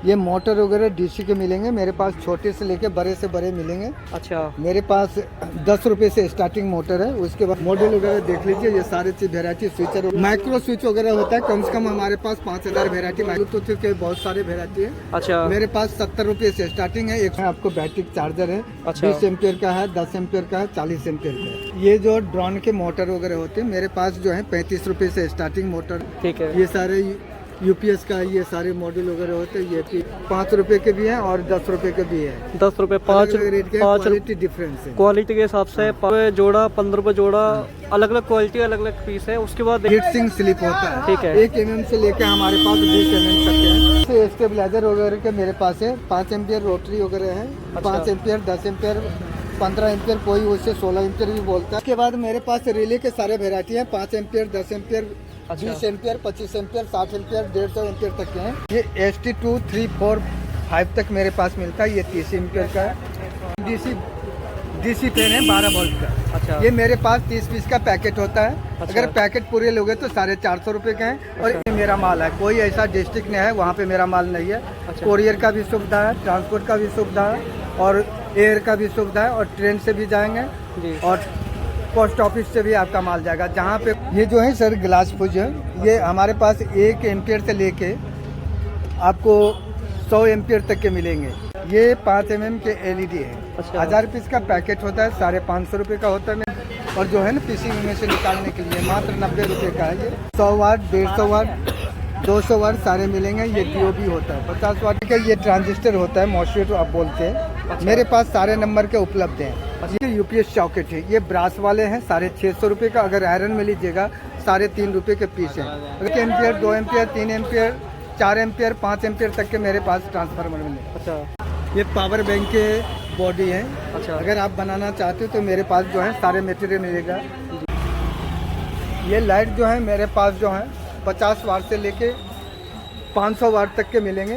ये मोटर वगैरह डीसी के मिलेंगे मेरे पास, छोटे से लेके बड़े से बड़े मिलेंगे। अच्छा, मेरे पास 10 रुपए से स्टार्टिंग मोटर है। उसके बाद मॉडल वगैरह देख लीजिए, ये सारे चीज वेरायटी, स्विचर, माइक्रो स्विच वगैरह होता है। कम से कम हमारे पास 5000 वेरायटी ब्लूटूथ के बहुत सारे वेरायटी है। अच्छा, मेरे पास 70 रुपए से स्टार्टिंग है। एक आपको बैटरी चार्जर है, अच्छा। 20 एम्पियर का है, 10 एम्पियर का है, 40 एम्पियर का है। ये जो ड्रोन के मोटर वगैरह होते हैं मेरे पास जो है 35 रुपए से स्टार्टिंग मोटर। ठीक है। ये सारे यूपीएस का ये सारे मॉडल वगैरह होते हैं। ये 5 रुपए के भी हैं और 10 रुपए के भी है। 10 रुपए, 5 रेट के, क्वालिटी डिफरेंस है। क्वालिटी के हिसाब से 5 जोड़ा, 15 रुपए जोड़ा, अलग अलग क्वालिटी, अलग अलग पीस है। उसके बाद हीट सिंक स्लिप होता है। ठीक है। 1 mm से लेके हमारे पास 20 mm तक है। स्टेबलाइजर वगैरह के मेरे पास है। 5 एम्पियर रोटरी वगैरह है। 5 एम्पियर, 10 एम्पियर, 15 एम्पियर, कोई उससे 16 एम्पियर भी बोलता है। उसके बाद मेरे पास रिले के सारे वेरायटी है। 5 ampere, 10 ampere, 20 ampere, 25 ampere, 60 ampere, 150 ampere तक के हैं। ये ST2, 3, 4, 5 तक मेरे पास मिलता है। ये 30 एम्पियर का है। डीसी फैन है 12 वोल्ट का। अच्छा, ये मेरे पास 30 पीस का पैकेट होता है। अच्छा। अगर पैकेट पूरे लोगे तो 450 रुपए का है। और ये मेरा माल है, कोई ऐसा डिस्ट्रिक्ट नहीं है वहाँ पे मेरा माल नहीं है। अच्छा। कोरियर का भी सुविधा है, ट्रांसपोर्ट का भी सुविधा है, और एयर का भी सुविधा है, और ट्रेन से भी जाएंगे, जी। और पोस्ट ऑफिस से भी आपका माल जाएगा। जहाँ पे ये जो है सर ग्लास फूज है, ये हमारे पास 1 एम्पियर से लेके आपको 100 एम्पियर तक के मिलेंगे। ये 5 mm के LED है। अच्छा। 1000 पीस का पैकेट होता है, 550 रुपये का होता है। और जो है ना पीसिंग में से निकालने के लिए मात्र 90 रुपये का है। ये 100 वाट, 150 वाट, 200 वाट सारे मिलेंगे। ये DOB होता है 50 वाट का। ये ट्रांजिस्टर होता है, मॉस्फेट आप बोलते हैं। अच्छा। मेरे पास सारे नंबर के उपलब्ध हैं। ये UPS सॉकेट है, ये ब्रास वाले हैं, 650 रुपये का। अगर आयरन में लीजिएगा 3.5 रुपये के पीस है। 1 ampere, 2 ampere, 3 ampere, 4 ampere, 5 ampere तक के मेरे पास ट्रांसफार्मर मिलेंगे। अच्छा, ये पावर बैंक के बॉडी है। अच्छा। अगर आप बनाना चाहते हो तो मेरे पास जो है सारे मटेरियल मिलेगा। ये लाइट जो है मेरे पास जो है 50 वाट से लेके 500 वाट तक के मिलेंगे।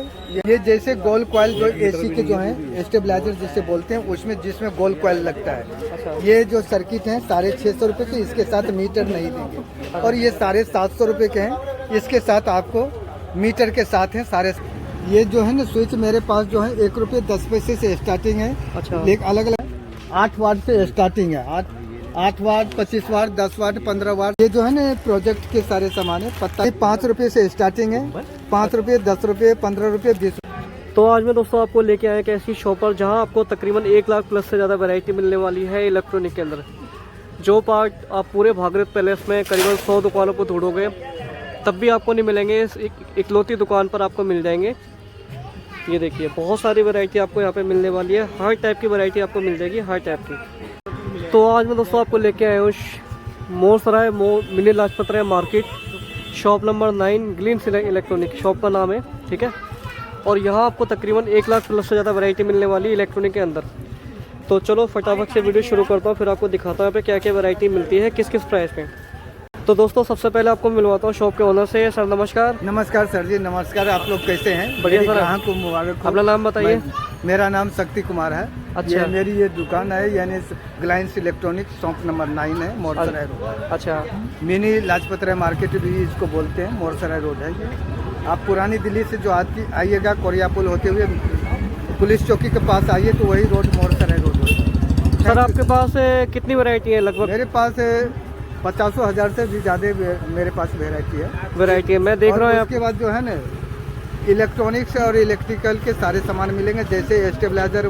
ये जैसे गोल कॉइल जो AC के जो है स्टेबलाइजर जिसे बोलते हैं, उसमें जिसमें गोल कॉइल लगता है। अच्छा। ये जो सर्किट है 650 रुपये के, इसके साथ मीटर नहीं देंगे। और ये 750 रुपये के हैं, इसके साथ आपको मीटर के साथ हैं सारे। ये जो है ना स्विच मेरे पास जो है 1 रुपये 10 पैसे से स्टार्टिंग है। अच्छा। लेकिन अलग अलग 8 वाट से स्टार्टिंग है। 8 वाट, 25 वाट, 10 वाट, 15 वाट। ये जो है ना प्रोजेक्ट के सारे सामान है। पत्ता 5 रुपये से स्टार्टिंग है। 5 रुपये, 10 रुपये, 15 रुपये, 20। तो आज मैं दोस्तों आपको लेके आया एक ऐसी शॉप पर जहां आपको तकरीबन 1 लाख प्लस से ज़्यादा वैरायटी मिलने वाली है इलेक्ट्रॉनिक के अंदर। जो पार्ट आप पूरे भागीरथ पैलेस में करीबन 100 दुकानों पर ढूंढोगे तब भी आपको नहीं मिलेंगे। इस इकलौती दुकान पर आपको मिल जाएंगे। ये देखिए बहुत सारी वैरायटी आपको यहाँ पे मिलने वाली है। हर टाइप की वैरायटी आपको मिल जाएगी, हर टाइप की। तो आज मैं दोस्तों आपको लेके आया हूँ Morsarai mini Lajpat Rai market, shop number 9, Gleens electronic shop का नाम है। ठीक है। और यहाँ आपको तकरीबन 1 लाख प्लस से ज़्यादा वैरायटी मिलने वाली है इलेक्ट्रॉनिक के अंदर। तो चलो फटाफट से वीडियो शुरू करता हूँ, फिर आपको दिखाता हूँ यहाँ पे क्या क्या वैरायटी मिलती है, किस किस प्राइस में। तो दोस्तों सबसे पहले आपको मिलवाता हूँ शॉप के ओनर से। सर नमस्कार। नमस्कार सर जी, नमस्कार। आप लोग कैसे हैं? बढ़िया सर। ग्राहक को मुबारक हो। अपना नाम बताइए। मेरा नाम शक्ति कुमार है। अच्छा। मेरी ये दुकान है, यानी ग्लाइंस इलेक्ट्रॉनिक, शॉप नंबर 9 है, मोरसराय रोड। अच्छा। मिनी लाजपत राय मार्केट भी इसको बोलते हैं, मोरसराय रोड है ये। आप पुरानी दिल्ली से जो आइएगा कोरिया पुल होते हुए पुलिस चौकी के पास आइए तो वही रोड मोरसराय रोड है। सर आपके पास कितनी वैरायटी है लगभग? मेरे पास 50,000 से भी ज़्यादा मेरे पास वेराइटी है। वैरायटी है, मैं देख रहा हूँ। उसके बाद जो है ना इलेक्ट्रॉनिक्स और इलेक्ट्रिकल के सारे सामान मिलेंगे। जैसे स्टेबलाइजर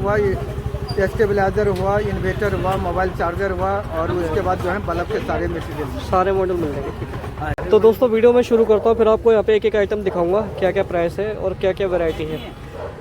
हुआ, इन्वर्टर हुआ, मोबाइल चार्जर हुआ, और उसके बाद जो है बल्ब के सारे मटेरियल, सारे मॉडल मिल जाएंगे। तो दोस्तों वीडियो में शुरू करता हूँ, फिर आपको यहाँ पे एक एक आइटम दिखाऊंगा क्या क्या प्राइस है और क्या क्या वैरायटी है।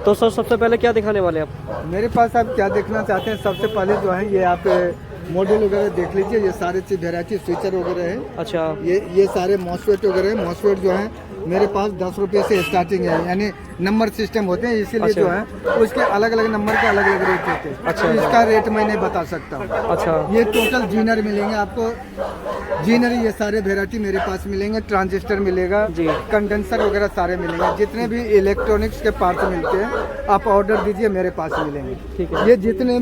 तो सर सबसे पहले क्या दिखाने वाले हैं आप? मेरे पास आप क्या देखना चाहते हैं? सबसे पहले जो है ये आप मॉडल वगैरह देख लीजिए। ये सारे चीज वेरायटी स्विचर वगैरह है। अच्छा। ये सारे मॉस्फेट वगैरह है। मॉस्फेट जो है मेरे पास 10 रुपये से स्टार्टिंग है, यानी नंबर सिस्टम होते हैं, इसीलिए अच्छा। जो है उसके अलग अलग नंबर के अलग अलग रेट होते हैं। अच्छा। इसका रेट मैं नहीं बता सकता हूँ। अच्छा। ये टोटल जीनर मिलेंगे आपको। जीनर ये सारे वेरायटी मेरे पास मिलेंगे। ट्रांजिस्टर मिलेगा जी। कंडेंसर वगैरह सारे मिलेंगे। जितने भी इलेक्ट्रॉनिक्स के पार्ट्स मिलते हैं आप ऑर्डर दीजिए, मेरे पास मिलेंगे। ठीक है। ये जितने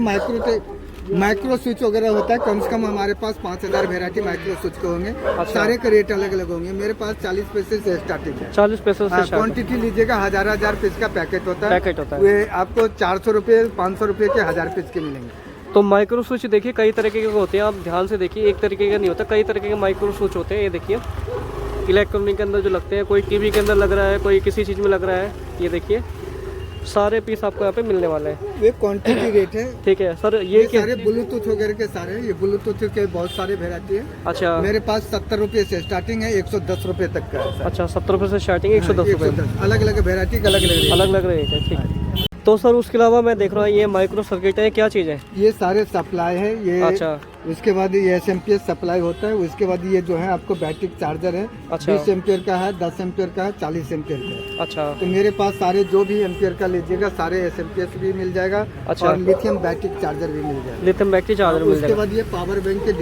माइक्रो स्विच वगैरह होता है, कम से कम हमारे पास 5000 वेरायटी माइक्रो स्विच के होंगे। अच्छा। सारे के रेट अलग अलग होंगे। मेरे पास 40 पैसे से स्टार्टिंग है। 40 पैसे से क्वांटिटी लीजिएगा, हजार पीस का पैकेट होता है। पैकेट होता है। वे आपको 400 रुपये 500 रुपये के 1000 पीस के मिलेंगे। तो माइक्रो स्विच देखिए कई तरीके के होते हैं, आप ध्यान से देखिए, एक तरीके का नहीं होता, कई तरीके के माइक्रो स्विच होते हैं। ये देखिए इलेक्ट्रॉनिक के अंदर जो लगते हैं, कोई टीवी के अंदर लग रहा है, कोई किसी चीज़ में लग रहा है। ये देखिए सारे पीस आपको यहाँ पे मिलने वाले हैं। ये क्वांटिटी रेट है। ठीक है सर, ये क्या? सारे ब्लूटूथ वगैरह के सारे, ये ब्लूटूथ के बहुत सारे वेरायटी है। अच्छा, मेरे पास 70 रुपये से स्टार्टिंग है, 110 रुपये तक का है। अच्छा 70 रुपये से स्टार्टिंग, 110 रुपये। अलग अलग वेरायटी का अलग अलग रेट है। ठीक है। तो सर उसके अलावा मैं देख रहा हूँ ये माइक्रो सर्किट है, क्या चीज़ है? ये सारे सप्लाई है। ये अच्छा, उसके बाद ये SMPS सप्लाई होता है। उसके बाद ये जो है आपको बैटरी चार्जर है। अच्छा। 20 एम्पियर का है, 10 एम्पियर का है, 40 एम्पियर का है। अच्छा, तो मेरे पास सारे जो भी एम्पियर का लीजिएगा सारे SMPS भी मिल जाएगा। अच्छा। और लिथियम बैटरी चार्जर भी मिल जाएगा। लिथियम बैटरी चार्जर मिल उसके जाएगा। बाद ये पावर बैंक के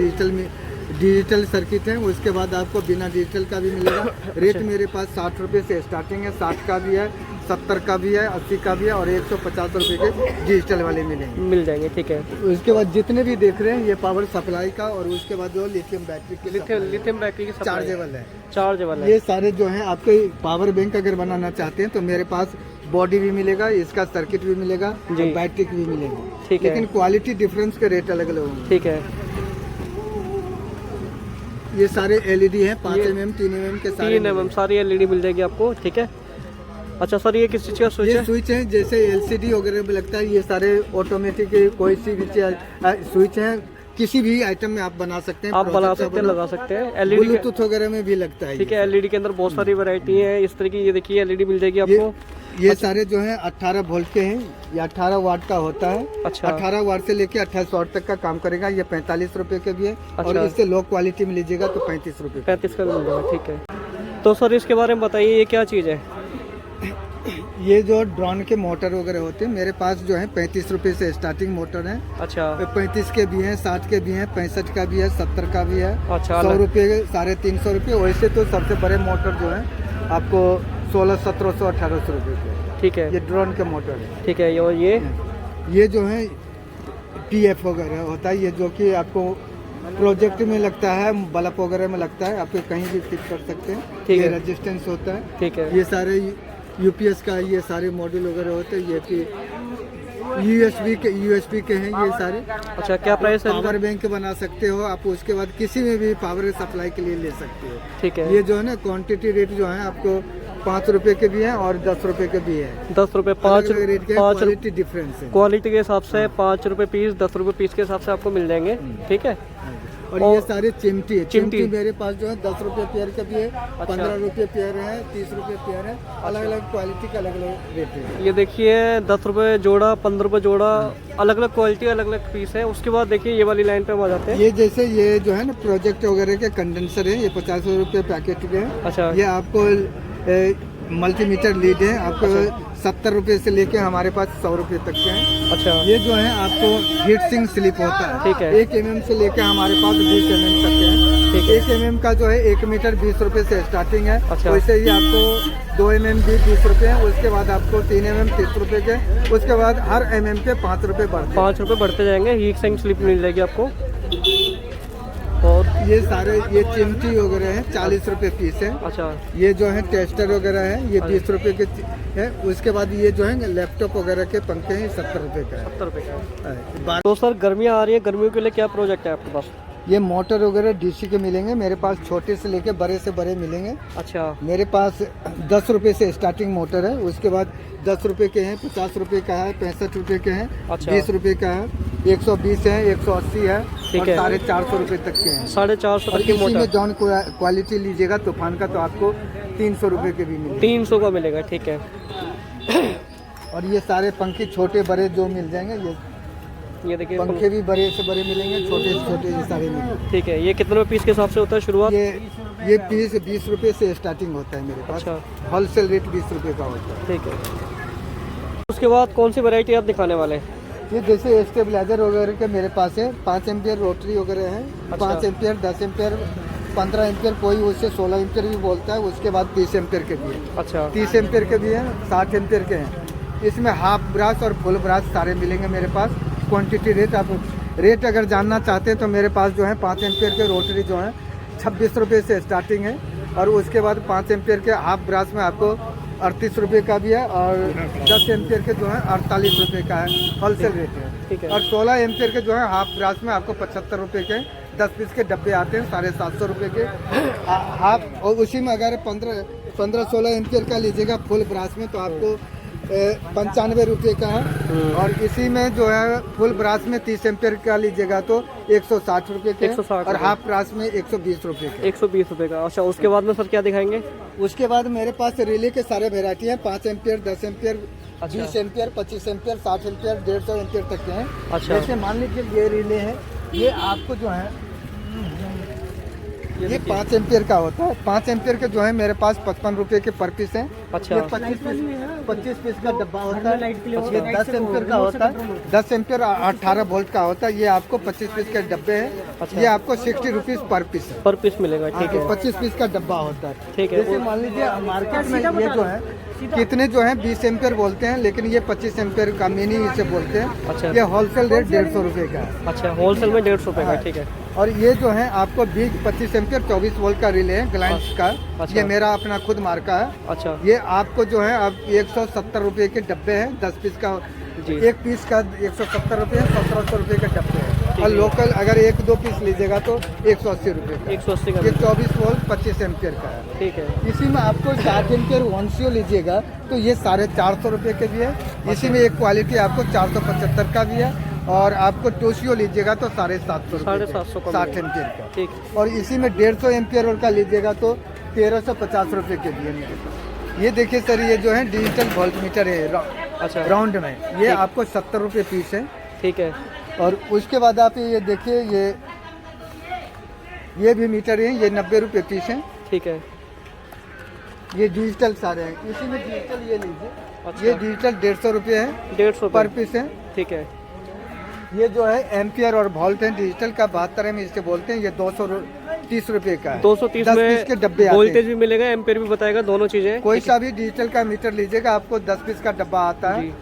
डिजिटल सर्किट है। उसके बाद आपको बिना डिजिटल का भी मिलेगा। रेट मेरे पास 60 रुपये से स्टार्टिंग है। 60 का भी है, 70 का भी है, 80 का भी है और 150 रुपये के डिजिटल वाले मिलेंगे, मिल जाएंगे। ठीक है। उसके बाद जितने भी देख रहे हैं ये पावर सप्लाई का, और उसके बाद जो लिथियम बैटरी के लिथियम बैटरी की चार्जेबल है। चार्जेबल है। ये सारे जो हैं आपके पावर बैंक अगर बनाना चाहते हैं तो मेरे पास बॉडी भी मिलेगा, इसका सर्किट भी मिलेगा और जी। बैटरी भी मिलेगी। ठीक है। लेकिन क्वालिटी डिफरेंस के रेट अलग अलग होंगे। ठीक है। ये सारे LED हैं, 5 mm 3 mm के सारे 3 mm सारी LED मिल जाएगी आपको। ठीक है। अच्छा सर, ये किस चीज़ का स्विच ये है? स्विच है, जैसे LCD वगैरह में लगता है। ये सारे ऑटोमेटिक कोई सी भी स्विच है, किसी भी आइटम में आप बना सकते हैं। आप बना सकते हैं, लगा सकते हैं। LED ब्लूटूथ वगैरह में भी लगता है। ठीक है। LED के अंदर बहुत सारी वैरायटी है इस तरह की। ये देखिए LED मिल जाएगी आपको। ये सारे जो हैं 18 वोल्ट के हैं। ये 18 वाट का होता है। अच्छा। 18 वाट से लेके 28 वाट तक का काम करेगा। ये 45 रुपए के भी है। और अच्छा। इससे लो क्वालिटी में लीजिएगा तो 35 रुपए। 35 का मिल जाएगा। ठीक है। तो सर इसके बारे में बताइए, ये क्या चीज़ है? ये जो ड्रोन के मोटर वगैरह होते हैं मेरे पास जो है 35 रुपए से स्टार्टिंग मोटर है। अच्छा, 35 के भी हैं, 60 के भी हैं, 65 का भी है, 70 का भी है। अच्छा। 100 रुपये, 350 रुपये। वैसे तो सबसे बड़े मोटर जो है आपको 1600, 1700, 1800 रुपये के। ठीक है। ये ड्रोन के मोटर है। ठीक है। ये जो है PF वगैरह होता है, ये जो कि आपको प्रोजेक्ट में लगता है, बल्ब वगैरह में लगता है, आपको कहीं भी फिट कर सकते हैं। ठीक ये है। रेजिस्टेंस होता है। ठीक है। ये सारे UPS का ये सारे मॉड्यूल वगैरह होते हैं। ये कि USB के हैं ये सारे। अच्छा, क्या प्राइस है? पावर बैंक बना सकते हो आप। उसके बाद किसी में भी पावर सप्लाई के लिए ले सकते हो। ठीक है। ये जो है ना क्वांटिटी रेट जो है आपको 5 रुपए के भी हैं और 10 रुपए के भी है। 10 रुपये, 5 रेट के क्वालिटी डिफरेंस है। क्वालिटी के हिसाब से 5 रुपये पीस, 10 रुपये पीस के हिसाब से आपको मिल जाएंगे। ठीक है। और ये सारे चिमटी है। चिमटी मेरे पास जो है 10 रुपये पेयर का भी है, 15 रुपये पेयर है, 30 रुपये पेयर है। अलग अलग क्वालिटी का अलग अलग रेट है। ये देखिए 10 रुपये जोड़ा, 15 रुपये जोड़ा, अलग अलग क्वालिटी, अलग अलग पीस है। उसके बाद देखिए ये वाली लाइन पे हम आ जाते हैं। ये जैसे ये जो है ना प्रोजेक्ट वगैरह के कंडेंसर है, ये 50 रुपये पैकेट के हैं। अच्छा। ये आपको मल्टीमीटर लीड है, आपको 70 रुपये से लेके हमारे पास 100 रुपये तक के हैं। अच्छा। ये जो है आपको हीट सिंक स्लिप होता है। ठीक है। 1 mm से लेके हमारे पास 20 mm तक के हैं। ठीक है। 1 mm का जो है 1 मीटर 20 रुपये से स्टार्टिंग है। अच्छा। वैसे ही आपको 2 mm भी 20 रुपये है। उसके बाद आपको 3 mm 30 रुपये के। उसके बाद हर mm पे 5 रुपये बढ़ते हैं। 5 रुपये बढ़ते जाएंगे। हीट सिंक स्लिप मिल जाएगी आपको। और ये सारे ये चिमटी वगैरह है, 40 रुपये पीस है। अच्छा। ये जो है टेस्टर वगैरह है, ये 20 रुपये के है। उसके बाद ये जो है लैपटॉप वगैरह के पंखे हैं, 70 रुपये का है। 70 रुपये का। है। तो सर गर्मियाँ आ रही है, गर्मियों के लिए क्या प्रोजेक्ट है आपके पास? ये मोटर वगैरह DC के मिलेंगे मेरे पास, छोटे से लेके बड़े से बड़े मिलेंगे। अच्छा। मेरे पास 10 रुपये से स्टार्टिंग मोटर है। उसके बाद 10 रुपये के हैं, 50 रुपये का है, 65 रुपये के हैं, अच्छा। 20 रुपये का है, 120 है, 180 है ठीक और है। 450 रुपये तक के हैं। 450 और तक की इसी में मोटर। जॉन क्वालिटी लीजिएगा तूफान का तो आपको 300 रुपये के भी मिलेंगे। 300 का मिलेगा। ठीक है। और ये सारे पंखे छोटे बड़े जो मिल जाएंगे। ये देखिए पंखे भी बड़े से बड़े मिलेंगे, छोटे से छोटे ये सारे मिलेंगे। ठीक है। ये कितने रुपये पीस के हिसाब से होता है शुरुआत? ये पीस 20 रुपये से स्टार्टिंग होता है मेरे पास। अच्छा। होलसेल रेट 20 रुपये का होता है। ठीक है। उसके बाद कौन सी वैरायटी आप दिखाने वाले हैं? ये जैसे स्टेबलाइजर वगैरह के मेरे पास है, 5 एम्पियर रोटरी वगैरह है। अच्छा। 5 एम्पियर, 10 एम्पियर, 15 एम्पियर, कोई उससे 16 एम्पियर भी बोलता है। उसके बाद 30 एम्पियर के भी है। अच्छा। 30 एम्पियर के भी हैं, 60 एम्पियर के हैं। इसमें हाफ ब्रास और फुल ब्रास सारे मिलेंगे मेरे पास। क्वांटिटी रेट आप रेट अगर जानना चाहते हैं तो मेरे पास जो है 5 एम्पियर के रोटरी जो है 26 रुपये से स्टार्टिंग है, और उसके बाद 5 एम्पियर के हाफ ब्रास में आपको 38 रुपये का भी है, और 10 एम्पियर के जो है 48 रुपये का है, होलसेल रेट है। ठीक है। और 16 एम्पियर के जो है हाफ ब्रास में आपको 75 रुपये के 10 पीस के डब्बे आते हैं 750 रुपये के हाफ। और उसी में अगर 15-16 एम्पियर का लीजिएगा फुल ब्रास में तो आपको 95 रुपये का है, और इसी में जो है फुल ब्रास में 30 एम्पियर का लीजिएगा तो 160 रुपये के, 160 और हाफ ब्रास में 120 रुपये के। 120 रुपये का। अच्छा, उसके बाद में सर क्या दिखाएंगे? उसके बाद मेरे पास रिले के सारे वेरायटी हैं, 5 ampere, 10 ampere, 20 ampere, 25 ampere, 60 ampere, 150 ampere तक के हैं। अच्छा। जैसे मान लीजिए ये रिले है, ये आपको जो है ये 5 एम्पियर का होता है। 5 एम्पियर के जो है मेरे पास 55 रुपये के पर पीस हैं। अच्छा। ये 25 पीस का डब्बा होता है। ये 10 एम्पियर का होता है, 10 एम्पियर 18 वोल्ट का होता है। ये आपको 25 पीस के डब्बे हैं। अच्छा। ये आपको 60 रुपीज़ पर पीस है, पर पीस मिलेगा। ठीक है। 25 पीस का डब्बा होता है। ठीक है। जैसे मान लीजिए मार्केट में ये जो है कितने जो है 20 एम्पियर बोलते हैं, लेकिन ये 25 एम्पियर का मिनी इसे बोलते हैं। अच्छा। ये होलसेल रेट 150 रुपये का है। अच्छा, होलसेल में 150 रुपये का। हाँ। ठीक है। और ये जो है आपको 25 एम्पियर 24 वोल्ट का रिले है ग्लाइंस का। अच्छा। ये मेरा अपना खुद मार्का है। अच्छा। ये आपको जो है अब 170 रुपये के डब्बे हैं, 10 पीस का। जी। एक पीस का 170 रुपये है, 1700 रुपये के डब्बे हैं। ठीक और है। लोकल अगर 1-2 पीस लीजिएगा तो 180 रुपये का। 180 का। ये 24 वोल्ट 25 एम्पियर का है। ठीक है। इसी में आपको 60 एम्पियर वंशियो लीजिएगा तो ये 450 रुपये के भी है। इसी में एक क्वालिटी आपको 475 का भी है, और आपको टोशियो लीजिएगा तो 750 750 का 60 एम्पियर का। ठीक। और इसी में 150 एम्पियर का लीजिएगा तो 1350 रुपये के भी है मेरे पास। ये देखिए सर, ये जो है डिजिटल वोल्ट मीटर है अच्छा। राउंड में, ये आपको 70 रुपये पीस है। ठीक है। और उसके बाद आप ये देखिए, ये भी मीटर है, ये 90 रुपये पीस है। ठीक है। ये डिजिटल सारे हैं। इसी में डिजिटल ये लीजिए। अच्छा। ये डिजिटल 150 रुपये है 150 पर पीस है। ठीक है। ये जो है एम्पियर और वोल्ट है, डिजिटल का 72 में इससे बोलते हैं। ये 230 रुपये का है। 230 10 में पीस के डब्बे आते वोल्टेज हैं। भी मिलेगा, एम्पेयर भी बताएगा, दोनों चीजें। कोई सा भी डिजिटल का मीटर लीजिएगा आपको 10 पीस का डब्बा आता है। जी।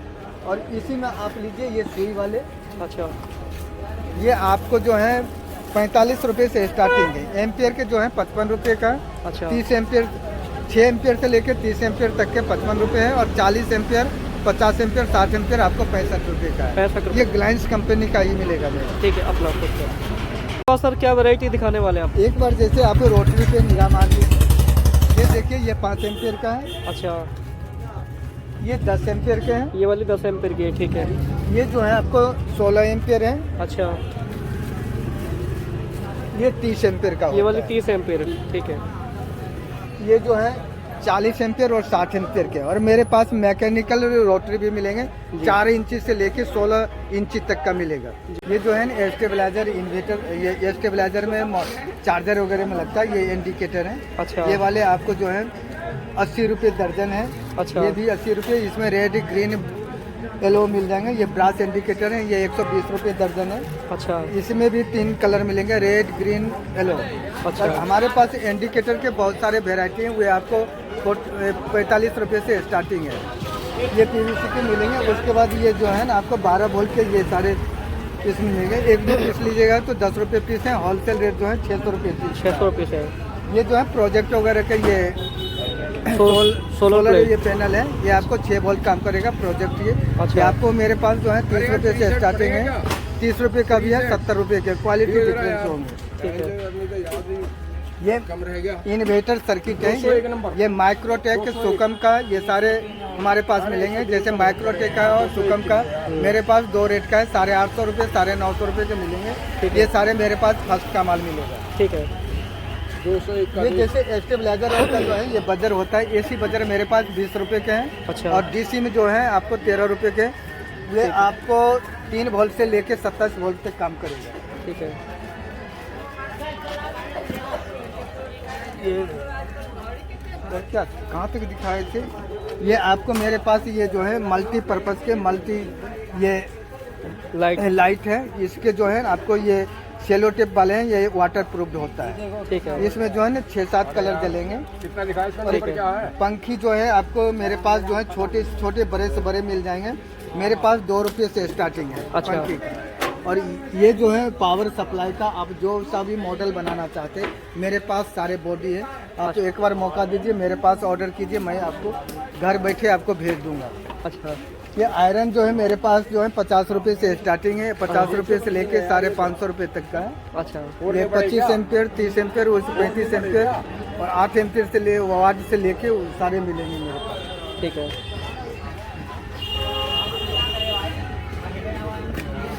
और इसी में आप लीजिए ये सुई वाले, अच्छा। ये आपको जो है 45 रुपये से स्टार्टिंग है। एम्पियर के जो है 55 रुपये का। अच्छा। 30 एम्पियर 6 एम्पियर से लेकर 30 एम्पियर तक के 55 रुपये है, और 40 एम्पियर 50 एम्पियर 60 एम्पियर आपको 65 रुपये का है। 65 रुपये। ये ग्लाइंस कंपनी का ही मिलेगा मेरा। ठीक है। अपना खुद का। तो सर क्या वैरायटी दिखाने वाले हैं आप? एक बार जैसे आपको रोटरी पे निगाह मार लीजिए, ये देखिए ये 5 एम्पियर का है। अच्छा। ये 10 एम्पियर के हैं। ये वाली 10 एम्पेयर की है। ठीक है। ये जो है आपको 16 एम्पियर है। अच्छा। ये 30 एम्पियर का ये होता वाली है। 30 एम्पेयर। ठीक है। ये जो है 40 एम्पियर और 60 एम्पियर के। और मेरे पास मैकेनिकल रोटरी भी मिलेंगे, 4 इंची से लेके 16 इंची तक का मिलेगा। ये जो है ना स्टेबलाइजर इन्वर्टर, ये स्टेबलाइजर में चार्जर वगैरह में लगता है, ये इंडिकेटर है। अच्छा। ये वाले आपको जो है 80 रुपये दर्जन है। अच्छा। ये भी 80 रुपये। इसमें रेड ग्रीन येलो मिल जाएंगे। ये ब्रास इंडिकेटर है, ये 120 रुपये दर्जन है। अच्छा। इसमें भी 3 कलर मिलेंगे, रेड ग्रीन येलो। अच्छा। और हमारे पास इंडिकेटर के बहुत सारे वेराइटी हैं, वे आपको 45 रुपये से स्टार्टिंग है। ये पीवीसी के मिलेंगे। उसके बाद ये जो है ना आपको 12 वोल्ट के ये सारे पीस मिलेंगे। 1-2 पीस लीजिएगा तो 10 रुपये पीस है। होलसेल रेट जो है 600 रुपये पीस। 600 रुपये से। ये जो है प्रोजेक्ट वगैरह का ये सोलर प्लेट, ये पैनल है, ये आपको 6 वोल्ट काम करेगा प्रोजेक्ट। ये अच्छा। ये आपको मेरे पास जो है 30 रुपये से स्टार्टिंग है। 30 रुपये का भी है, 70 रुपये के। क्वालिटी डिफरेंस होंगे। ठीक है। ये इन्वर्टर सर्किट है। ये माइक्रोटेक सुकम का, ये सारे हमारे पास मिलेंगे। जैसे माइक्रोटेक का और सुकम का मेरे पास 2 रेट का है, 850 रुपये 950 रुपये के मिलेंगे। ये सारे मेरे पास फर्स्ट का माल मिलेगा। ठीक है। ये जैसे स्टेबलाइजर होता है जो है, ये बजर होता है। एसी बजर मेरे पास 20 रुपये के हैं। अच्छा। और डीसी में जो है आपको 13 रुपये के। ये आपको 3 वोल्ट से लेके 27 वोल्ट तक काम करेगा। ठीक है। ये क्या कहाँ तक दिखाए थे? ये आपको मेरे पास ये जो है मल्टीपर्पज़ के ये लाइट है। इसके जो है आपको ये सेलो टेप वाले हैं, ये वाटर प्रूफ होता है। ठीक है। इसमें जो है ना 6-7 कलर जलेंगे। कितना दिखाया इसका? और क्या है? पंखी जो है आपको मेरे पास जो है छोटे से छोटे बड़े से बड़े मिल जाएंगे। मेरे पास 2 रुपये से स्टार्टिंग है अच्छा। पंखी। और ये जो है पावर सप्लाई का, आप जो सा भी मॉडल बनाना चाहते हैं मेरे पास सारे बॉडी है। आप एक बार मौका दीजिए, मेरे पास ऑर्डर कीजिए, मैं आपको घर बैठे आपको भेज दूंगा। अच्छा, ये आयरन जो है मेरे पास जो है 50 रुपये से स्टार्टिंग है, 50 रुपये से लेके 550 रुपये तक का है। अच्छा, ये 25 एम्पियर, 30 एम्पियर, 35 एम्पियर और 8 एम्पियर से ले वाट से लेके सारे मिलेंगे मेरे पास। ठीक है।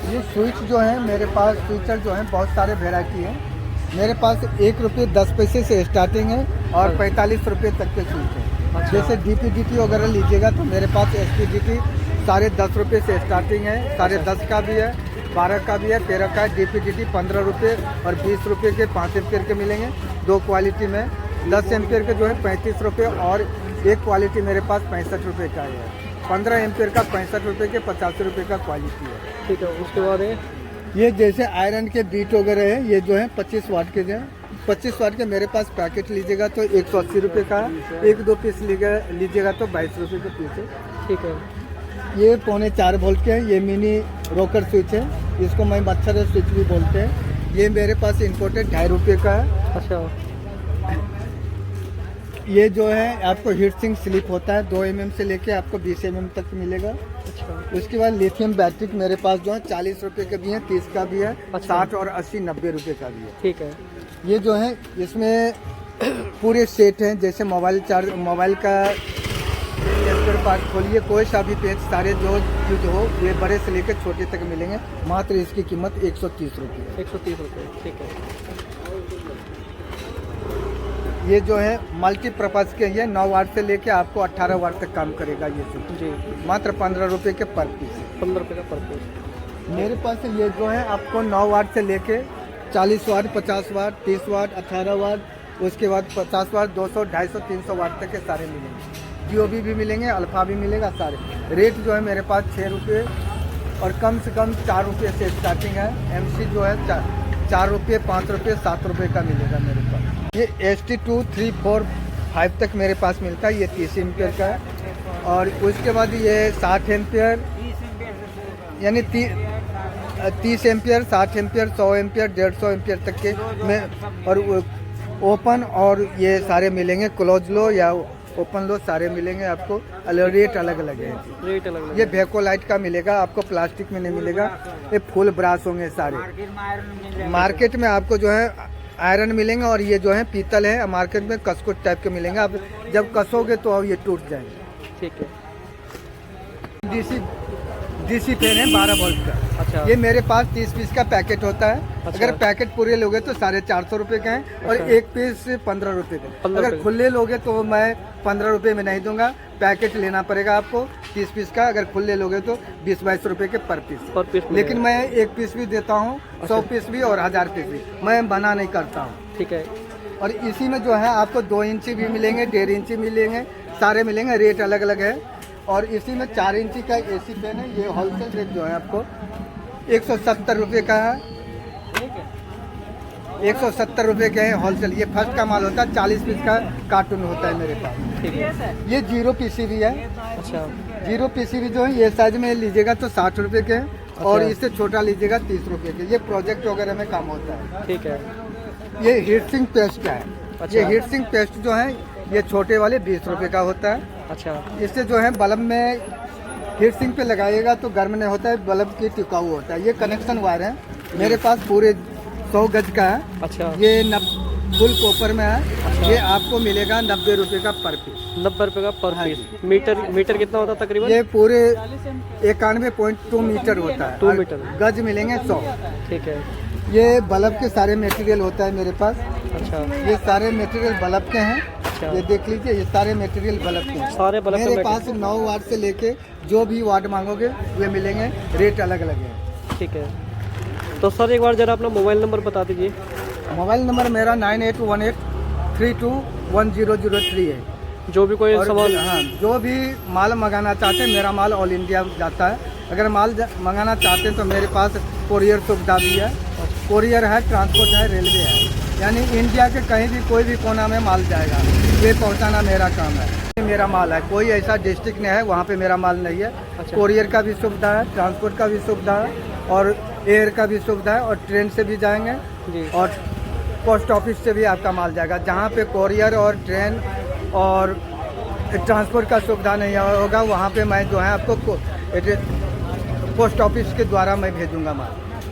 ये स्विच जो है मेरे पास, स्विचर जो है बहुत सारे वेराइटी है मेरे पास। 1 रुपये 10 पैसे से स्टार्टिंग है और 45 रुपये तक के स्विच है। अच्छा। जैसे DPDT वगैरह लीजिएगा तो मेरे पास SPDT 10.5 रुपये से स्टार्टिंग है, 10.5 का भी है, 12 का भी है, 13 का है। DPDT 15 रुपये और 20 रुपये के 5 एम्पियर के मिलेंगे, 2 क्वालिटी में। 10 एम्पियर के जो है 35 रुपये और एक क्वालिटी मेरे पास 65 रुपये का है। 15 एम्पियर का 65 रुपये के 85 रुपये का क्वालिटी है। ठीक है। उसके बाद ये जैसे आयरन के बीट वगैरह है, ये जो है 25 वाट के जो है, 25 वाट के मेरे पास पैकेट लीजिएगा तो 180 रुपये का है। 1-2 पीस लीजिएगा तो 22 रुपये का पीस है। ठीक है। ये 3.25 वोल्ट के हैं, ये मिनी रॉकर स्विच है, इसको मैं मच्छर स्विच भी बोलते हैं। ये मेरे पास इम्पोर्टेड 2.5 रुपये का है। अच्छा, ये जो है आपको हीट सिंक स्लिप होता है, 2 mm से लेके आपको 20 mm तक मिलेगा। अच्छा, उसके बाद लिथियम बैटरी मेरे पास जो है 40 रुपये के भी है, 30 का भी है, अच्छा। 60 और 80, 90 रुपये का भी है। ठीक है। ये जो है इसमें पूरे सेट हैं, जैसे मोबाइल का स्पेयर पार्ट खोलिए, कोई सा भी पेज सारे जो यूज हो, ये बड़े से लेकर छोटे तक मिलेंगे। मात्र इसकी कीमत 130 रुपये। 130 रुपये। ठीक है। ये जो है मल्टीपर्पज़ के, ये 9 वाट से लेके आपको 18 वाट तक काम करेगा ये सब। जी, मात्र 15 रुपये के पर पीस। 15 रुपये का पर पीस। मेरे पास ये जो है आपको 9 वाट से लेके 40 वाट, 50 वाट, 30 वाट, 18 वाट, उसके बाद 50 वाट, 200, 250, 300 वाट तक के सारे मिलेंगे। GOB भी मिलेंगे, अल्फा भी मिलेगा सारे। रेट जो है मेरे पास 6 रुपये और कम से कम 4 रुपये से स्टार्टिंग है। MC जो है 4 रुपये, 5 रुपये, 7 रुपये का मिलेगा मेरे पास। ये ST2, 3, 4, 5 तक मेरे पास मिलता है, ये 30 एम्पियर का है। और उसके बाद ये 60 एम्पियर, यानी 30 एम्पियर, 60 एम्पियर, 100 एम्पियर, 150 एम्पियर तक के में, और ओपन और ये सारे मिलेंगे। क्लोज लो या ओपन लो सारे मिलेंगे आपको। रेट अलग अलग है। रेट अलग ये वेकोलाइट का मिलेगा आपको, प्लास्टिक में नहीं मिलेगा। ये फुल ब्रास होंगे सारे। मार्केट में आपको जो है आयरन मिलेंगे और ये जो है पीतल है, मार्केट में कस्कुट टाइप के मिलेंगे। आप जब कसोगे तो ये टूट जाएंगे। ठीक है। DC फैन है 12 वोल्ट का। अच्छा, ये मेरे पास 30 पीस का पैकेट होता है। अच्छा। अगर पैकेट पूरे लोगे तो 450 रुपये का है और अच्छा। एक पीस 15 रुपये का। 15 अगर रुपये। खुले लोगे तो मैं 15 रुपये में नहीं दूंगा, पैकेट लेना पड़ेगा आपको 30 पीस का। अगर खुले लोगे तो 20-22 रुपये के पर पीस। लेकिन मैं 1 पीस भी देता हूँ, 100 पीस भी और 1000 पीस भी, मैं मना नहीं करता हूँ। ठीक है। और इसी में जो है आपको 2 इंची भी मिलेंगे, 1.5 इंची मिलेंगे, सारे मिलेंगे। रेट अलग अलग है। और इसी में 4 इंची का AC फैन है, ये होलसेल रेट जो है आपको 170 रुपये का है। 170 रुपये के हैं होलसेल। ये फर्स्ट का माल होता है, 40 पीस का कार्टून होता है मेरे पास। ठीक है। ये 0 PCB है। अच्छा, 0 PCB जो है ये साइज में लीजिएगा तो 60 रुपये के हैं और इससे छोटा लीजिएगा 30 रुपये के। ये प्रोजेक्ट वगैरह में काम होता है। ठीक है। ये हीट सिंक पेस्ट का है। अच्छा। ये हीट सिंक पेस्ट जो है ये छोटे वाले 20 रुपये का होता है। अच्छा, इससे जो है बल्ब में हीट सिंक पे लगाइएगा तो गर्म नहीं होता है, बल्ब की टिकाऊ होता है। ये कनेक्शन वायर है मेरे पास, पूरे 100 गज का है। अच्छा, ये फुल कॉपर में है। अच्छा। ये आपको मिलेगा 90 रुपये का पर पीस। 90 रुपये का पर हाँ पीस। मीटर कितना होता है तकरीबन? ये पूरे 91.2 मीटर होता है। 2 और मीटर। गज मिलेंगे 100। ठीक है। ये बल्ब के सारे मटेरियल होता है मेरे पास। अच्छा, ये सारे मटेरियल बल्ब के हैं। अच्छा। ये देख लीजिए, ये सारे मटेरियल बल्ब के हैं। सारे बल्ब के मेरे मटेरियल। पास 9 वाट से लेके जो भी वाट मांगोगे वे मिलेंगे। रेट अलग अलग है। ठीक है। तो सर एक बार जरा अपना मोबाइल नंबर बता दीजिए। मोबाइल नंबर मेरा 9818321003 है। जो भी कोई और सवाल। हाँ, जो भी माल मंगाना चाहते हैं, मेरा माल ऑल इंडिया जाता है। अगर माल मंगाना चाहते हैं तो मेरे पास कोरियर सुविधा भी है। कोरियर है, ट्रांसपोर्ट है, रेलवे है, यानी इंडिया के कहीं भी कोई भी कोना में माल जाएगा, ये पहुंचाना मेरा काम है। मेरा माल है, कोई ऐसा डिस्ट्रिक्ट नहीं है वहाँ पे मेरा माल नहीं है। अच्छा। कोरियर का भी सुविधा है, ट्रांसपोर्ट का भी सुविधा है और एयर का भी सुविधा है और ट्रेन से भी जाएंगे जी। और पोस्ट ऑफिस से भी आपका माल जाएगा। जहाँ पे कोरियर और ट्रेन और ट्रांसपोर्ट का सुविधा नहीं होगा वहाँ पे मैं जो है आपको पोस्ट ऑफिस के द्वारा मैं भेजूंगा माल।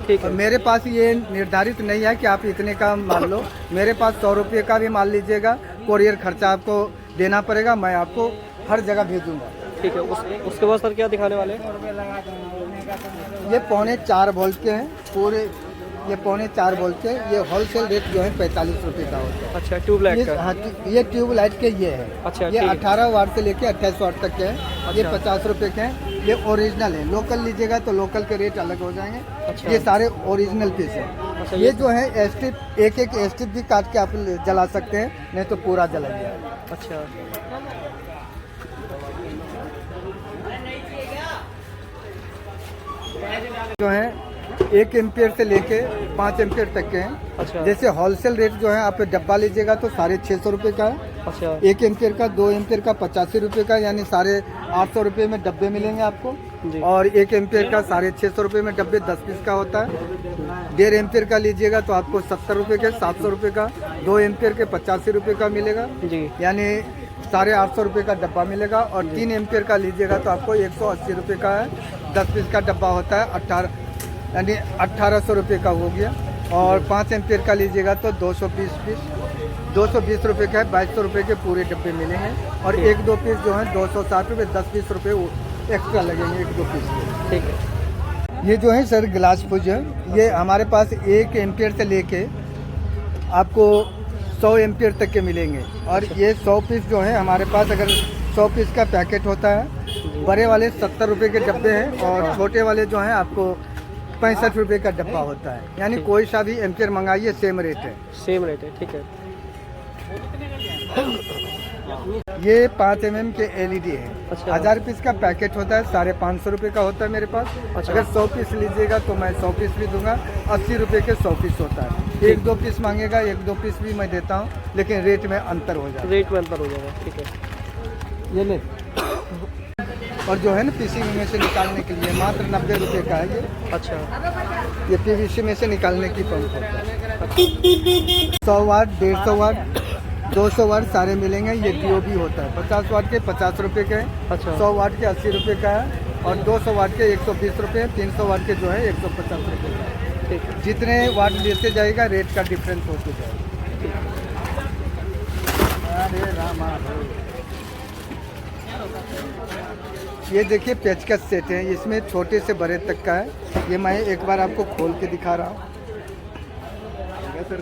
ठीक और है। मेरे पास ये निर्धारित नहीं है कि आप इतने का माल लो, मेरे पास 100 रुपये का भी माल लीजिएगा, कोरियर खर्चा आपको देना पड़ेगा, मैं आपको हर जगह भेजूंगा। ठीक है। उसके बाद सर क्या दिखाने वाले हैं? ये 4.25 वोल्ट के हैं पूरे, ये 4.25 वोल्ट के, ये होलसेल रेट जो है 45 रुपये का होता है। अच्छा, ट्यूबलाइट का। हाँ, ये ट्यूब लाइट के ये है। अच्छा, ये ठीक है। 18 वाट से लेके 28 वाट तक के हैं। ये अच्छा। 50 रुपये के हैं। ये ओरिजिनल है, लोकल लीजिएगा तो लोकल के रेट अलग हो जाएंगे। अच्छा। ये सारे ओरिजिनल पीस हैं। अच्छा, ये जो है स्ट्रिप, एक स्ट्रिप भी काट के आप जला सकते हैं, नहीं तो पूरा जलाइए। अच्छा। जो है 1 एम्पियर से लेके 5 एम्पियर तक के हैं। अच्छा। जैसे होलसेल रेट जो है आप डब्बा लीजिएगा तो 650 रुपये का है। अच्छा। 1 एम्पियर का, 2 एम्पियर का 85 रुपये का, यानी 850 रुपये में डब्बे मिलेंगे आपको। जी। और 1 एम्पियर का 650 रुपये में डब्बे 10 पीस का होता है। 1.5 एम्पियर का लीजिएगा तो आपको 70 रुपये के 700 रुपये का, 2 एम्पियर के 85 रुपये का मिलेगा, जी। यानी 850 रुपये का डब्बा मिलेगा। और 3 एम्पियर का लीजिएगा तो आपको 180 रुपये का है, 10 पीस का डब्बा होता है, 1800 रुपये का हो गया। और 5 एम्पियर का लीजिएगा तो 220 रुपये का है, 2200 रुपये के पूरे डब्बे मिलेंगे। और 1-2 पीस जो है 260 रुपये, 10-20 रुपये एक्स्ट्रा लगेंगे 1-2 पीस के। ठीक है। ये जो है सर ग्लास फ्यूज है, ये हमारे पास 1 एम्पियर से लेके आपको 100 एम्पियर तक के मिलेंगे। और ये 100 पीस जो है हमारे पास, अगर 100 पीस का पैकेट होता है, बड़े वाले 70 रुपये के डब्बे हैं और छोटे वाले जो हैं आपको 65 रुपये का डब्बा होता है। यानी कोई सा भी एम्पियर मंगाइए सेम रेट है। सेम रेट है। ठीक है। ये 5 mm के LED है। अच्छा। 1000 पीस का पैकेट होता है, 550 रुपये का होता है मेरे पास। अच्छा। अगर 100 पीस लीजिएगा तो मैं 100 पीस भी दूंगा। 80 रुपये के 100 पीस होता है। 1-2 पीस मांगेगा, 1-2 पीस भी मैं देता हूँ, लेकिन रेट में अंतर हो जाता रेट में अंतर हो जाएगा। ठीक है। है। ये ले। और जो है ना पीसी में से निकालने के लिए मात्र 90 रुपये का है ये। अच्छा। ये PVC में से निकालने की पंप होता है। 100 वाट, 150 वाट, 200 वाट सारे मिलेंगे। ये DOB होता है। 50 वाट के 50 रुपये के हैं। अच्छा। 100 वाट के 80 रुपये का है। और 200 वाट के 120 रुपये, 300 वाट के जो है 150 रुपये का है। ठीक है। जितने वाट लेते जाएगा रेट का डिफरेंस होते जाएगा। अरे रामा, ये देखिए पेचकस सेट है, इसमें छोटे से बड़े तक का है। ये मैं एक बार आपको खोल के दिखा रहा हूँ।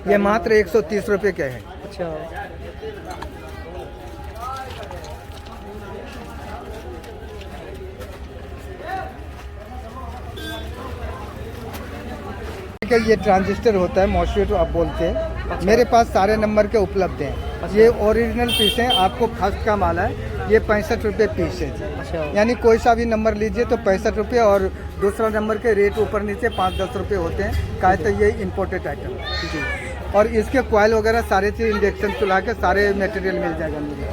ये मात्र 130 रुपये के हैं। अच्छा। ये ट्रांजिस्टर होता है, मॉस्फेट आप बोलते हैं। अच्छा। मेरे पास सारे नंबर के उपलब्ध हैं। अच्छा। ये ओरिजिनल पीस हैं, आपको फर्स्ट का माल है। ये 65 रुपये पीस है। अच्छा। यानी कोई सा भी नंबर लीजिए तो 65 रुपये, और दूसरा नंबर के रेट ऊपर नीचे 5-10 रुपये होते हैं। काहे तो ये इम्पोर्टेड आइटम है जी। और इसके कॉइल वगैरह सारे चीज़ इंडक्शन चुला के सारे मटेरियल मिल जाएगा मुझे।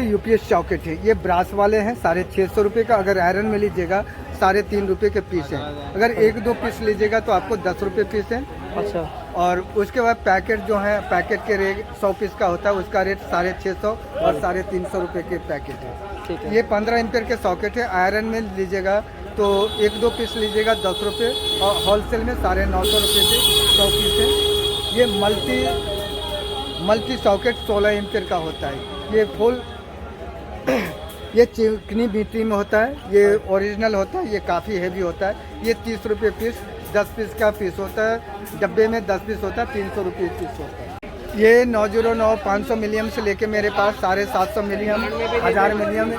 UPS सॉकेट है, ये ब्रास वाले हैं, 650 रुपये का। अगर आयरन में लीजिएगा 3.5 रुपये के पीस हैं। अगर 1-2 पीस लीजिएगा तो आपको 10 रुपये पीस है। अच्छा। और उसके बाद पैकेट जो है, पैकेट के रेट 100 पीस का होता है, उसका रेट 650 और 350 रुपये के पैकेट है। ठीक है। ये 15 एम्पियर के सॉकेट है। आयरन में लीजिएगा तो 1-2 पीस लीजिएगा 10 रुपये, और होलसेल में 950 रुपये के 100 पीस है। ये मल्टी सॉकेट 16 एम्पियर का होता है। ये फुल ये चिकनी मिट्टी में होता है। ये ओरिजिनल होता है, ये काफ़ी हैवी होता है। ये 30 रुपये पीस, 10 पीस का पीस होता है। डब्बे में 10 पीस होता है, 300 रुपये पीस होता है। ये 909 500 मिलियम से लेके मेरे पास 750 मिलियम, 1000 मिलियम,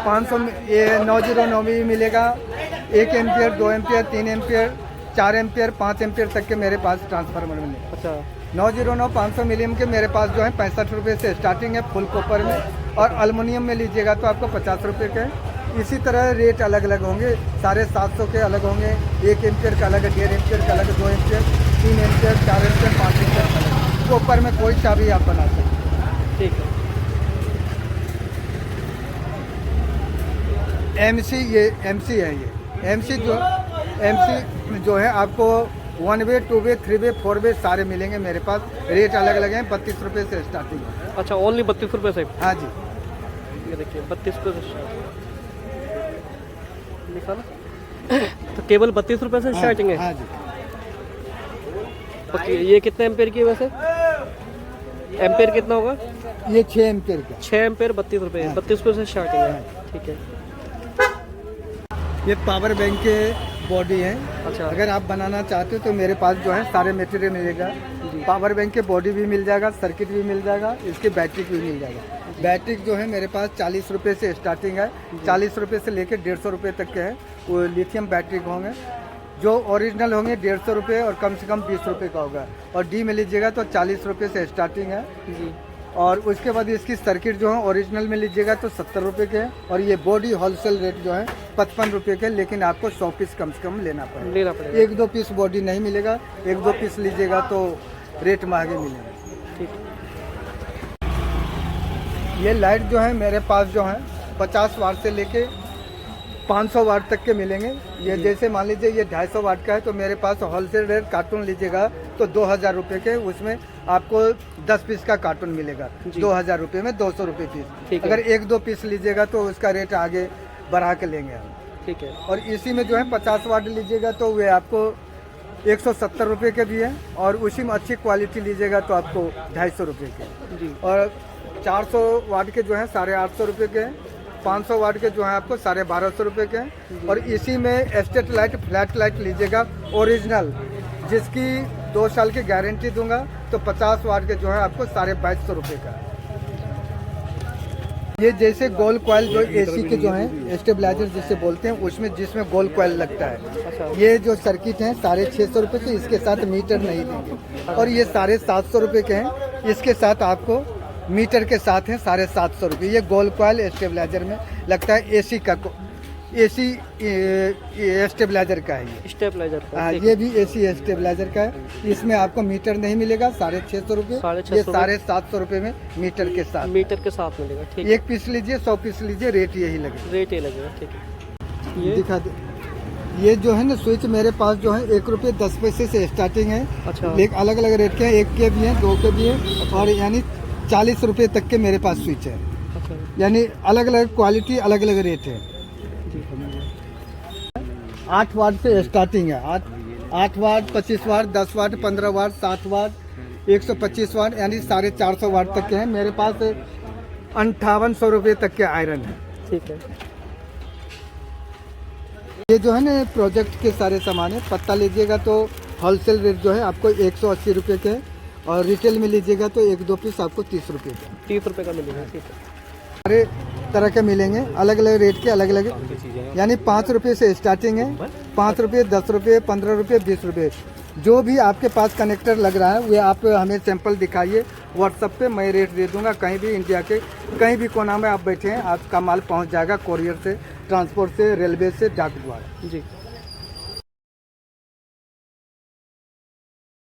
500, ये 909 भी मिलेगा। 1 ampere, 2 ampere, 3 ampere, 4 ampere, 5 ampere तक के मेरे पास ट्रांसफार्मर मिले। अच्छा। 909 500 मिलियम के मेरे पास जो है 65 रुपये से स्टार्टिंग है फुल कॉपर में। और एल्युमिनियम में लीजिएगा तो आपको 50 रुपये के। इसी तरह रेट अलग अलग होंगे। 750 के अलग होंगे, 1 एम्पियर का अलग है, 1.5 एम्पियर का अलग है, 2 एम्पियर, 3 एम्पियर, 4 एम्पियर, 5 एम्पियर का अलग। कॉपर में कोई सा भी आप बना सकते हैं। ठीक है। MC, ये MC है। ये MC जो MC जो है आपको 1 वे 2 वे 3 वे 4 वे सारे मिलेंगे मेरे पास। रेट अलग अलग हैं, 32 रुपये से स्टार्टिंग है। अच्छा, ओनली 32 रुपये से? हाँ जी, ये देखिए 32 रुपये से लिखा ना, तो केवल 32 रुपये से स्टार्टिंग है? हाँ जी। ओके, ये कितने एम्पेयर की है वैसे? एम्पेयर कितना होगा? ये 6 एम्पियर का। 6 एम्पेयर 32 रुपये, 32 रुपये से स्टार्टिंग है। ठीक है। ये पावर बैंक के बॉडी है। अच्छा, अगर आप बनाना चाहते हो तो मेरे पास जो है सारे मटेरियल मिलेगा। पावर बैंक के बॉडी भी मिल जाएगा, सर्किट भी मिल जाएगा, इसकी बैटरी भी मिल जाएगा। बैटरी जो है मेरे पास 40 रुपये से स्टार्टिंग है। 40 रुपये से लेकर 150 रुपये तक के हैं। वो लिथियम बैटरी के होंगे, जो ओरिजिनल होंगे 150 रुपये और कम से कम 20 रुपये का होगा। और डी में लीजिएगा तो 40 रुपये से स्टार्टिंग है जी। और उसके बाद इसकी सर्किट जो है ओरिजिनल में लीजिएगा तो 70 रुपये के है। और ये बॉडी होलसेल रेट जो है 55 रुपये के, लेकिन आपको 100 पीस कम से कम लेना पड़ेगा। एक दो पीस बॉडी नहीं मिलेगा, एक दो पीस लीजिएगा तो रेट महंगे मिलेंगे। ठीक। ये लाइट जो है मेरे पास जो है 50 वाट से लेके 500 वाट तक के मिलेंगे। ये जैसे मान लीजिए ये 250 वाट का है तो मेरे पास होलसेल रेट कार्टून लीजिएगा तो 2000 रुपये के, उसमें आपको 10 पीस का कार्टून मिलेगा 2000 रुपये में 200 रुपये पीस। अगर एक दो पीस लीजिएगा तो उसका रेट आगे बढ़ा के लेंगे हम। ठीक है। और इसी में जो है 50 वाट लीजिएगा तो वे आपको 170 रुपये के भी हैं, और उसी में अच्छी क्वालिटी लीजिएगा तो आपको 250 रुपये के जी। और 400 वाट के जो है 850 रुपये के हैं। 500 वाट के जो है आपको 1250 रुपये के हैं। और इसी में एस्टेट लाइट फ्लैट लाइट लीजिएगा ओरिजिनल, जिसकी 2 साल की गारंटी दूंगा, तो 50 वाट के जो है आपको 2250 रुपये का। ये जैसे गोल कॉइल जो एसी के जो हैं स्टेबलाइजर जिसे बोलते हैं, उसमें जिसमें गोल कॉइल लगता है, ये जो सर्किट हैं 650 रुपये के, इसके साथ मीटर नहीं देंगे। और ये 750 रुपये के हैं, इसके साथ आपको मीटर के साथ हैं 750 रुपये। ये गोल कॉइल स्टेबलाइजर में लगता है, एसी का एसी स्टेबलाइजर का है ये। स्टेबलाइजर का? हाँ, ये भी एसी स्टेबलाइजर का है। इसमें आपको मीटर नहीं मिलेगा, 650 रुपये। ये 750 रुपये में मीटर के साथ मिलेगा। ठीक है। एक पीस लीजिए 100 पीस लीजिए, रेट यही लगेगा। ठीक है। ये दिखा दे। ये जो है ना स्विच मेरे पास जो है 1 रुपये 10 पैसे से स्टार्टिंग है। अच्छा। लेकिन अलग अलग रेट के हैं, 1 के भी हैं, 2 के भी हैं, और यानी 40 रुपये तक के मेरे पास स्विच है। अच्छा। यानी अलग अलग क्वालिटी, अलग अलग रेट है। 8 वाट से स्टार्टिंग है। 8 वाट, 25 वाट, 10 वाट, 15 वाट, 7 वाट, 125 वाट, यानी 450 वाट तक के हैं मेरे पास। 5800 रुपये तक के आयरन है। ठीक है। ये जो है ना प्रोजेक्ट के सारे सामान है। पत्ता लीजिएगा तो होलसेल रेट जो है आपको 180 रुपये के, और रिटेल में लीजिएगा तो 1-2 पीस आपको 30 रुपये का। 30 रुपये का मिलेगा। ठीक है। सारे तरह के मिलेंगे, अलग अलग रेट के, अलग अलग, यानी 5 रुपये से स्टार्टिंग है। 5 रुपये, 10 रुपये, 15 रुपये, 20 रुपये, जो भी आपके पास कनेक्टर लग रहा है वे आप हमें सैंपल दिखाइए व्हाट्सएप पे, मैं रेट दे दूंगा। कहीं भी इंडिया के कहीं भी कोना में आप बैठे हैं, आपका माल पहुंच जाएगा, कोरियर से, ट्रांसपोर्ट से, रेलवे से, डाक द्वारा। जी।